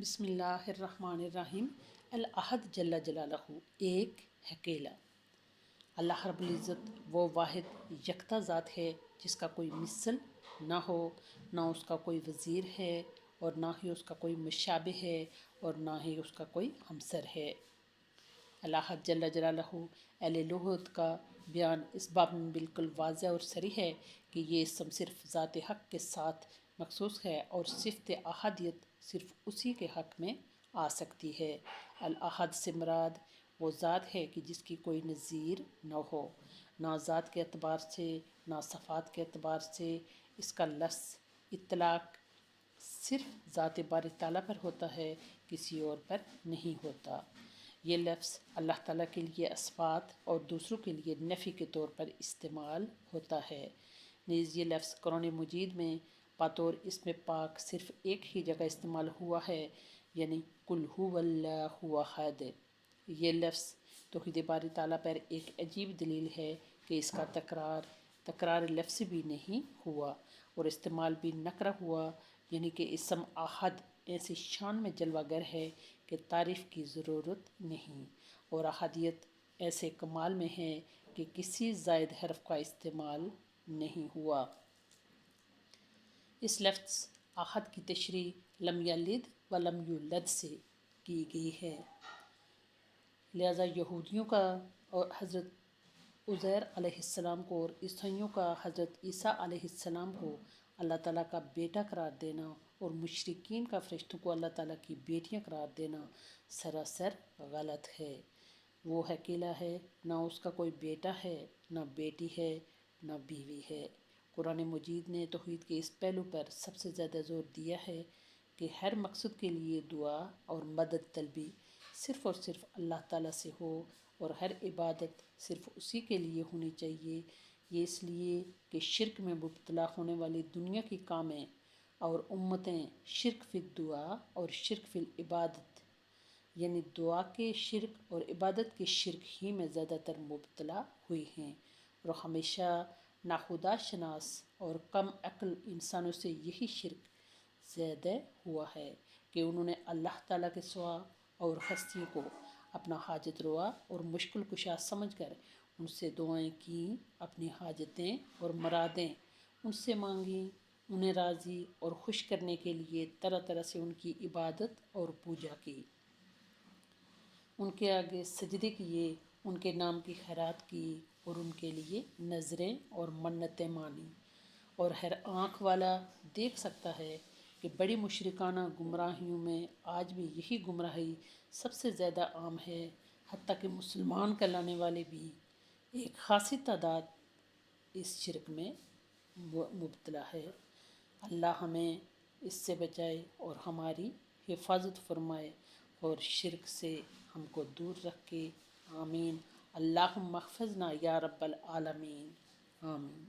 بسم اللہ الرحمن الرحیم۔ الاحد جل جلالہ، ایک اکیلا۔ اللہ رب العزت وہ واحد یکتا ذات ہے جس کا کوئی مثل نہ ہو، نہ اس کا کوئی وزیر ہے اور نہ ہی اس کا کوئی مشابہ ہے اور نہ ہی اس کا کوئی ہمسر ہے۔ الاحد جل جلالہ اہل لغت کا بیان اس باب میں بالکل واضح اور صریح ہے کہ یہ اسم صرف ذات حق کے ساتھ مخصوص ہے اور صفت احدیت صرف اسی کے حق میں آ سکتی ہے۔ الاحد سے مراد وہ ذات ہے کہ جس کی کوئی نظیر نہ ہو، نہ ذات کے اعتبار سے نہ صفات کے اعتبار سے۔ اس کا لفظ اطلاق صرف ذات باری تعالیٰ پر ہوتا ہے، کسی اور پر نہیں ہوتا۔ یہ لفظ اللہ تعالیٰ کے لیے صفات اور دوسروں کے لیے نفی کے طور پر استعمال ہوتا ہے۔ نیز یہ لفظ قرآن مجید میں بطور اسم پاک صرف ایک ہی جگہ استعمال ہوا ہے، یعنی قل هو اللہ احد۔ یہ لفظ توحید باری تعالیٰ پر ایک عجیب دلیل ہے کہ اس کا تکرار لفظ بھی نہیں ہوا اور استعمال بھی نکرہ ہوا، یعنی کہ اسم احد ایسی شان میں جلوہ گر ہے کہ تعریف کی ضرورت نہیں، اور احدیت ایسے کمال میں ہے کہ کسی زائد حرف کا استعمال نہیں ہوا۔ اس لفظ احد کی تشریح لم یلد ولم یولد سے کی گئی ہے، لہذا یہودیوں کا حضرت عزیر علیہ السلام کو اور عیسائیوں کا حضرت عیسیٰ علیہ السلام کو اللہ تعالیٰ کا بیٹا قرار دینا اور مشرکین کا فرشتوں کو اللہ تعالیٰ کی بیٹیاں قرار دینا سراسر غلط ہے۔ وہ اکیلا ہے، نہ اس کا کوئی بیٹا ہے، نہ بیٹی ہے، نہ بیوی ہے۔ قرآن مجید نے توحید کے اس پہلو پر سب سے زیادہ زور دیا ہے کہ ہر مقصد کے لیے دعا اور مدد طلبی صرف اور صرف اللہ تعالیٰ سے ہو اور ہر عبادت صرف اسی کے لیے ہونی چاہیے۔ یہ اس لیے کہ شرک میں مبتلا ہونے والی دنیا کی قومیں اور امتیں شرک فی الدعا اور شرک فی العبادت، یعنی دعا کے شرک اور عبادت کے شرک ہی میں زیادہ تر مبتلا ہوئی ہیں، اور ہمیشہ ناخدا شناس اور کم عقل انسانوں سے یہی شرک زیادہ ہوا ہے کہ انہوں نے اللہ تعالیٰ کے سوا اور ہستیوں کو اپنا حاجت روا اور مشکل کشا سمجھ کر ان سے دعائیں کیں، اپنی حاجتیں اور مرادیں ان سے مانگیں، انہیں راضی اور خوش کرنے کے لیے طرح طرح سے ان کی عبادت اور پوجا کی، ان کے آگے سجدے کیے، ان کے نام کی خیرات کی اور ان کے لیے نذریں اور منتیں مانی۔ اور ہر آنکھ والا دیکھ سکتا ہے کہ بڑی مشرکانہ گمراہیوں میں آج بھی یہی گمراہی سب سے زیادہ عام ہے، حتیٰ کہ مسلمان کہلانے والے بھی ایک خاصی تعداد اس شرک میں مبتلا ہے۔ اللہ ہمیں اس سے بچائے اور ہماری حفاظت فرمائے اور شرک سے ہم کو دور رکھے۔ آمین۔ اللہم احفظنا یا رب العالمین۔ آمین۔